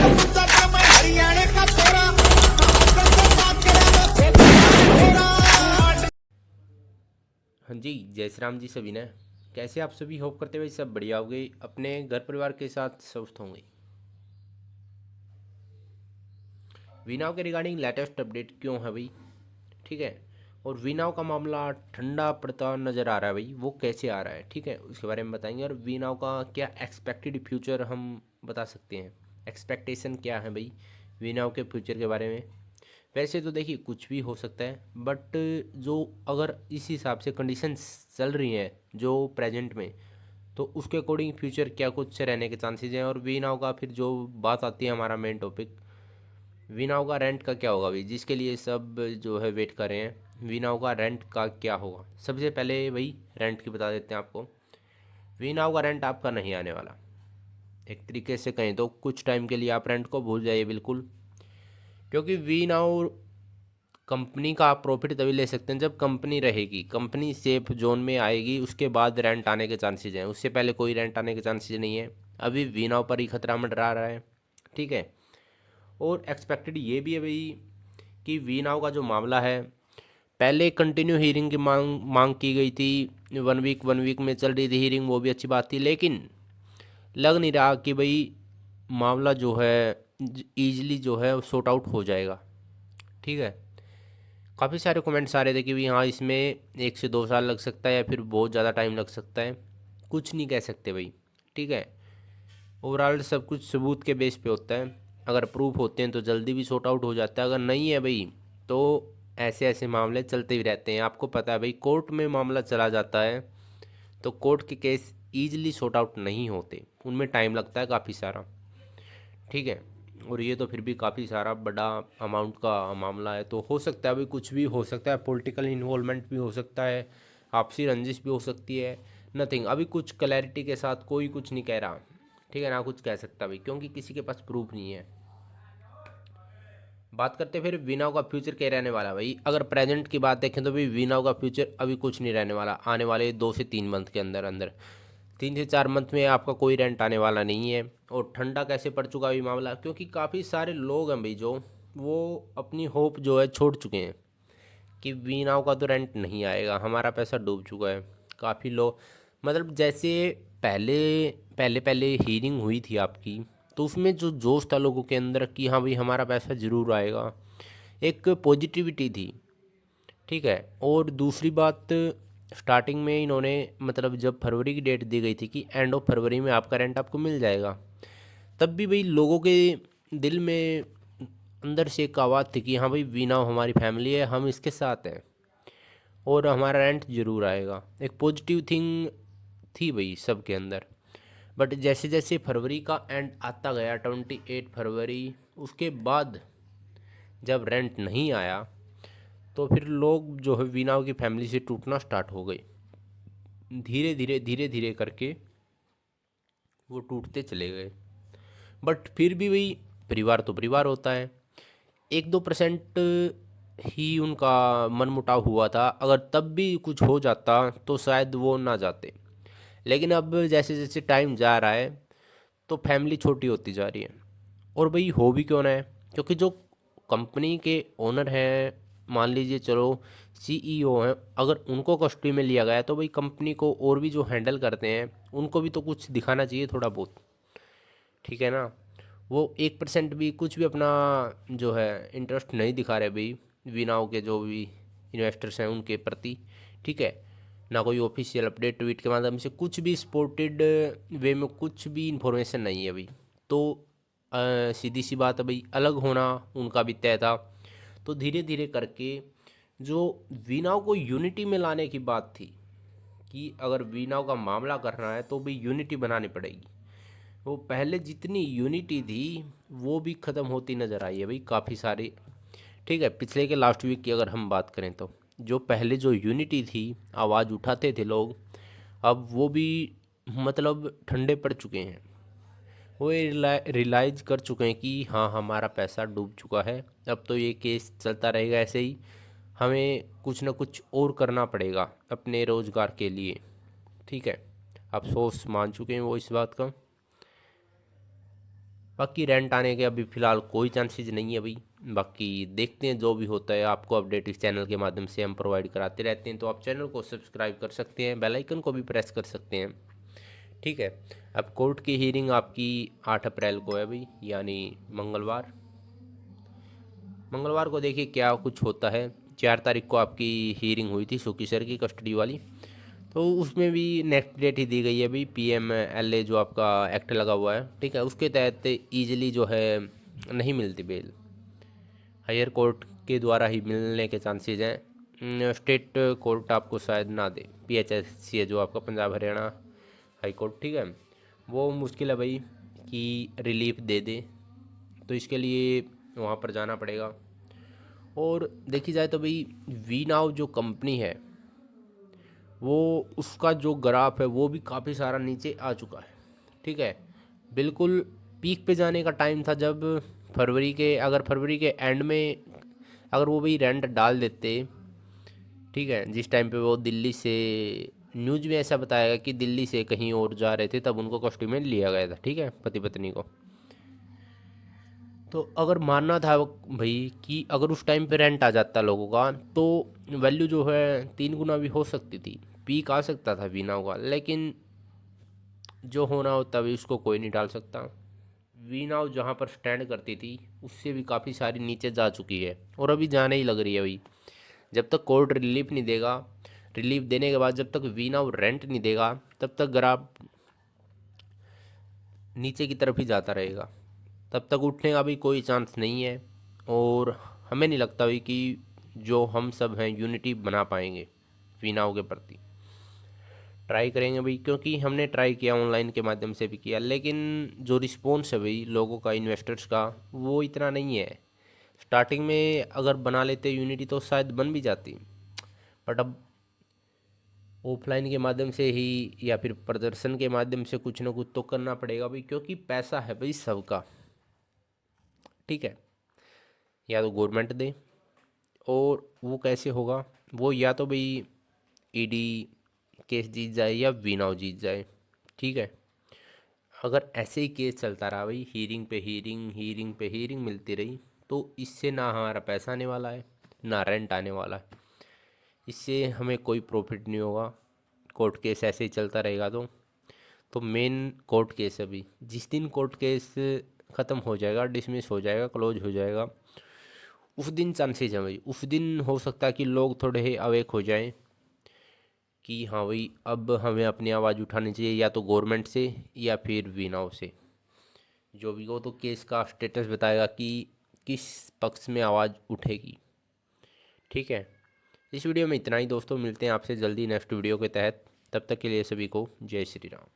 हाँ जी, जय श्री राम जी सभी ने। कैसे आप सभी? होप करते हुए सब बढ़िया हो गए, अपने घर परिवार के साथ स्वस्थ होंगे। वीनाव के रिगार्डिंग लेटेस्ट अपडेट क्यों है भाई? ठीक है। और वीनाव का मामला ठंडा पड़ता नज़र आ रहा है भाई, वो कैसे आ रहा है? ठीक है, उसके बारे में बताएंगे। और वीनाव का क्या एक्सपेक्टेड फ्यूचर हम बता सकते हैं, एक्सपेक्टेशन क्या है भाई वीनाव के फ्यूचर के बारे में? वैसे तो देखिए कुछ भी हो सकता है, बट जो अगर इस हिसाब से कंडीशंस चल रही हैं जो प्रेजेंट में, तो उसके अकॉर्डिंग फ्यूचर क्या कुछ रहने के चांसेस हैं। और वी नाउ का फिर जो बात आती है, हमारा मेन टॉपिक वी नाउ का रेंट का क्या होगा भाई, जिसके लिए सब जो है वेट कर रहे हैं। वी नाउ का रेंट का क्या होगा? सबसे पहले भाई रेंट की बता देते हैं आपको। वी नाउ का रेंट आपका नहीं आने वाला। एक तरीके से कहें तो कुछ टाइम के लिए आप रेंट को भूल जाइए बिल्कुल, क्योंकि वी नाउ कंपनी का आप प्रॉफिट तभी ले सकते हैं जब कंपनी रहेगी, कंपनी सेफ जोन में आएगी, उसके बाद रेंट आने के चांसेस हैं। उससे पहले कोई रेंट आने के चांसेस नहीं है। अभी वीनाव पर ही खतरा मंडरा रहा है। ठीक है। और एक्सपेक्टेड ये भी है भाई कि वीनाव का जो मामला है, पहले कंटिन्यू हीयरिंग की मांग मांग की गई थी। वन वीक में चल रही थी हीयरिंग, वो भी अच्छी बात थी, लेकिन लग नहीं रहा कि भाई मामला जो है ईजिली जो है सॉर्ट आउट हो जाएगा। ठीक है। काफ़ी सारे कमेंट्स आ रहे थे कि भी हाँ इसमें 1 से 2 साल लग सकता है या फिर बहुत ज़्यादा टाइम लग सकता है। कुछ नहीं कह सकते भाई। ठीक है। ओवरऑल सब कुछ सबूत के बेस पे होता है। अगर प्रूफ होते हैं तो जल्दी भी सॉर्ट आउट हो जाता है, अगर नहीं है भाई तो ऐसे ऐसे मामले चलते ही रहते हैं। आपको पता है भाई, कोर्ट में मामला चला जाता है तो कोर्ट के केस ईजिली सॉर्ट आउट नहीं होते, उनमें टाइम लगता है काफ़ी सारा। ठीक है। और ये तो फिर भी काफ़ी सारा बड़ा अमाउंट का मामला है, तो हो सकता है अभी कुछ भी हो सकता है, पॉलिटिकल इन्वॉल्वमेंट भी हो सकता है, आपसी रंजिश भी हो सकती है। नथिंग, अभी कुछ क्लैरिटी के साथ कोई कुछ नहीं कह रहा। ठीक है ना, कुछ कह सकता भाई, क्योंकि किसी के पास प्रूफ नहीं है। बात करते हैं फिर वीनाव का फ्यूचर क्या रहने वाला है भाई। अगर प्रेजेंट की बात देखें तो भी वीनाव का फ्यूचर अभी कुछ नहीं रहने वाला आने वाले 2 से 3 मंथ के अंदर अंदर। 3 से 4 मंथ में आपका कोई रेंट आने वाला नहीं है। और ठंडा कैसे पड़ चुका अभी मामला, क्योंकि काफ़ी सारे लोग हैं भाई जो वो अपनी होप जो है छोड़ चुके हैं कि वी नाउ का तो रेंट नहीं आएगा, हमारा पैसा डूब चुका है। काफ़ी लोग, मतलब जैसे पहले पहले पहले हीयरिंग हुई थी आपकी, तो उसमें जो जोश था लोगों के अंदर कि हाँ भाई हमारा पैसा ज़रूर आएगा, एक पॉजिटिविटी थी। ठीक है। और दूसरी बात, स्टार्टिंग में इन्होंने मतलब जब फरवरी की डेट दी गई थी कि एंड ऑफ फरवरी में आपका रेंट आपको मिल जाएगा, तब भी भाई लोगों के दिल में अंदर से एक आवाज़ थी कि हाँ भाई वी नाउ हमारी फैमिली है, हम इसके साथ हैं और हमारा रेंट ज़रूर आएगा। एक पॉजिटिव थिंग थी भाई सबके अंदर। बट जैसे जैसे फरवरी का एंड आता गया, 28 फरवरी, उसके बाद जब रेंट नहीं आया तो फिर लोग जो है वीनाव की फैमिली से टूटना स्टार्ट हो गए। धीरे धीरे करके वो टूटते चले गए। बट फिर भी वही, परिवार तो परिवार होता है। 1-2% ही उनका मनमुटाव हुआ था, अगर तब भी कुछ हो जाता तो शायद वो ना जाते। लेकिन अब जैसे जैसे टाइम जा रहा है तो फैमिली छोटी होती जा रही है। और भाई हो भी क्यों ना है, क्योंकि जो कंपनी के ओनर हैं, मान लीजिए चलो सीईओ हैं, अगर उनको कस्टडी में लिया गया तो भाई कंपनी को और भी जो हैंडल करते हैं उनको भी तो कुछ दिखाना चाहिए थोड़ा बहुत। ठीक है ना। वो 1% भी कुछ भी अपना जो है इंटरेस्ट नहीं दिखा रहे भाई वीनाओ के जो भी इन्वेस्टर्स हैं उनके प्रति। ठीक है। ना कोई ऑफिशियल अपडेट ट्वीट के माध्यम से, कुछ भी स्पोर्टेड वे में कुछ भी इंफॉर्मेशन नहीं है भाई। तो सीधी सी बात है भाई, अलग होना उनका भी तय था। तो धीरे धीरे करके जो वीनाव को यूनिटी में लाने की बात थी कि अगर वीनाव का मामला करना है तो भी यूनिटी बनानी पड़ेगी, वो पहले जितनी यूनिटी थी वो भी ख़त्म होती नज़र आई है भाई काफ़ी सारी। ठीक है। पिछले के लास्ट वीक की अगर हम बात करें तो जो पहले जो यूनिटी थी, आवाज़ उठाते थे लोग, अब वो भी मतलब ठंडे पड़ चुके हैं। वो रियलाइज कर चुके हैं कि हाँ हमारा पैसा डूब चुका है, अब तो ये केस चलता रहेगा ऐसे ही, हमें कुछ ना कुछ और करना पड़ेगा अपने रोज़गार के लिए। ठीक है। अफसोस मान चुके हैं वो इस बात का। बाकी रेंट आने के अभी फ़िलहाल कोई चांसेस नहीं है भाई। बाकी देखते हैं, जो भी होता है आपको अपडेट इस चैनल के माध्यम से हम प्रोवाइड कराते रहते हैं। तो आप चैनल को सब्सक्राइब कर सकते हैं, बेल आइकन को भी प्रेस कर सकते हैं। ठीक है। अब कोर्ट की हियरिंग आपकी 8 अप्रैल को है भाई, यानी मंगलवार। मंगलवार को देखिए क्या कुछ होता है। 4 तारीख को आपकी हियरिंग हुई थी सुखी सर की कस्टडी वाली, तो उसमें भी नेक्स्ट डेट ही दी गई है भाई। PMLA जो आपका एक्ट लगा हुआ है, ठीक है, उसके तहत ईजिली जो है नहीं मिलती बेल, हायर कोर्ट के द्वारा ही मिलने के चांसेस हैं। स्टेट कोर्ट आपको शायद ना दे, PHSC है जो आपका पंजाब हरियाणा हाई कोर्ट, ठीक है, वो मुश्किल है भाई कि रिलीफ दे दे। तो इसके लिए वहाँ पर जाना पड़ेगा। और देखी जाए तो भाई वी नाउ जो कंपनी है, वो उसका जो ग्राफ है वो भी काफ़ी सारा नीचे आ चुका है। ठीक है, बिल्कुल पीक पे जाने का टाइम था जब अगर फरवरी के एंड में अगर वो भी रेंट डाल देते, ठीक है, जिस टाइम पे वो दिल्ली से, न्यूज़ में ऐसा बताया गया कि दिल्ली से कहीं और जा रहे थे तब उनको कस्टडी में लिया गया था, ठीक है, पति पत्नी को। तो अगर मानना था भाई कि अगर उस टाइम पे रेंट आ जाता लोगों का तो वैल्यू जो है 3 गुना भी हो सकती थी, पीक आ सकता था वीना का। लेकिन जो होना होता भी उसको कोई नहीं टाल सकता। वीनाव जहाँ पर स्टैंड करती थी उससे भी काफ़ी सारी नीचे जा चुकी है और अभी जाने ही लग रही है भाई। जब तक कोर्ट रिलीफ नहीं देगा, रिलीफ देने के बाद जब तक वीनाव रेंट नहीं देगा, तब तक ग्राफ नीचे की तरफ ही जाता रहेगा। तब तक उठने का भी कोई चांस नहीं है। और हमें नहीं लगता भाई कि जो हम सब हैं यूनिटी बना पाएंगे वीनाव के प्रति। ट्राई करेंगे भाई, क्योंकि हमने ट्राई किया, ऑनलाइन के माध्यम से भी किया, लेकिन जो रिस्पॉन्स है भाई लोगों का, इन्वेस्टर्स का, वो इतना नहीं है। स्टार्टिंग में अगर बना लेते यूनिटी तो शायद बन भी जाती, बट अब ऑफलाइन के माध्यम से ही या फिर प्रदर्शन के माध्यम से कुछ ना कुछ तो करना पड़ेगा भाई, क्योंकि पैसा है भाई सबका। ठीक है, या तो गवर्नमेंट दे, और वो कैसे होगा, वो या तो भाई ईडी केस जीत जाए या वीनाव जीत जाए। ठीक है, अगर ऐसे ही केस चलता रहा भाई, हीरिंग पे हीरिंग, हीरिंग पे हीरिंग मिलती रही, तो इससे ना हमारा पैसा आने वाला है, ना रेंट आने वाला है। इससे हमें कोई प्रॉफिट नहीं होगा। कोर्ट केस ऐसे ही चलता रहेगा तो मेन कोर्ट केस अभी, जिस दिन कोर्ट केस ख़त्म हो जाएगा, डिसमिस हो जाएगा, क्लोज हो जाएगा, उस दिन चांसेस है भाई, उस दिन हो सकता है कि लोग थोड़े अवेक हो जाएं कि हाँ भाई अब हमें अपनी आवाज़ उठानी चाहिए, या तो गवर्नमेंट से या फिर वीनाव से। जो भी हो, तो केस का स्टेटस बताएगा कि किस पक्ष में आवाज़ उठेगी। ठीक है, इस वीडियो में इतना ही दोस्तों, मिलते हैं आपसे जल्दी नेक्स्ट वीडियो के तहत। तब तक के लिए सभी को जय श्री राम।